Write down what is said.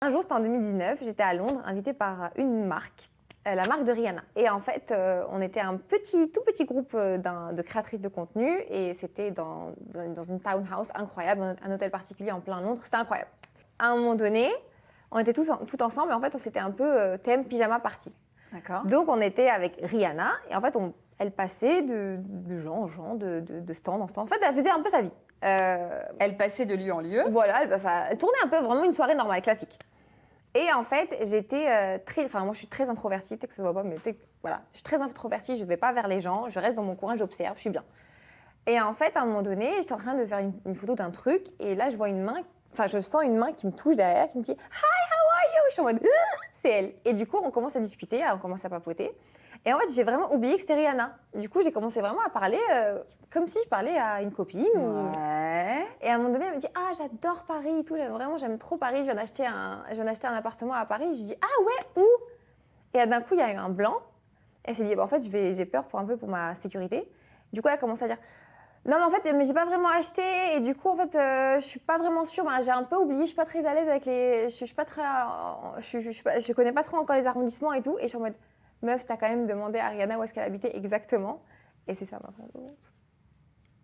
Un jour, c'était en 2019, j'étais à Londres, invitée par une marque, la marque de Rihanna. Et en fait, on était un tout petit groupe de créatrices de contenu et c'était dans une townhouse incroyable, un hôtel particulier en plein Londres, c'était incroyable. À un moment donné, on était tout ensemble et en fait, c'était un peu thème pyjama party. D'accord. Donc, on était avec Rihanna et en fait, elle passait de gens en gens, de stand en stand. En fait, elle faisait un peu sa vie. Elle passait de lieu en lieu. Voilà, elle tournait un peu vraiment une soirée normale, classique. Et en fait, j'étais moi je suis très introvertie, peut-être que ça se voit pas, mais voilà, je suis très introvertie, je vais pas vers les gens, je reste dans mon coin, j'observe, je suis bien. Et en fait, à un moment donné, j'étais en train de faire une photo d'un truc, et là je vois je sens une main qui me touche derrière, qui me dit « Hi, how are you ?» Je suis en mode « C'est elle !» Et du coup, on commence à discuter, on commence à papoter. Et en fait, j'ai vraiment oublié que c'était Rihanna. Du coup, j'ai commencé vraiment à parler comme si je parlais à une copine. Ouais. Et à un moment donné, elle me dit « Ah, j'adore Paris et tout, j'aime trop Paris, je viens d'acheter un appartement à Paris. » Je lui dis « Ah ouais, où ?» Et d'un coup, il y a eu un blanc. Elle s'est dit bah, « En fait, j'ai peur pour ma sécurité. » Du coup, elle a commencé à dire « Non, mais en fait, mais j'ai pas vraiment acheté. Et du coup, en fait, je suis pas vraiment sûre. J'ai un peu oublié, je suis pas très à l'aise avec les... Je suis pas très... je connais pas trop encore les arrondissements et tout. » Et je suis en mode « Meuf, t'as quand même demandé à Ariana où est-ce qu'elle habitait exactement. » Et c'est ça ma grande honte.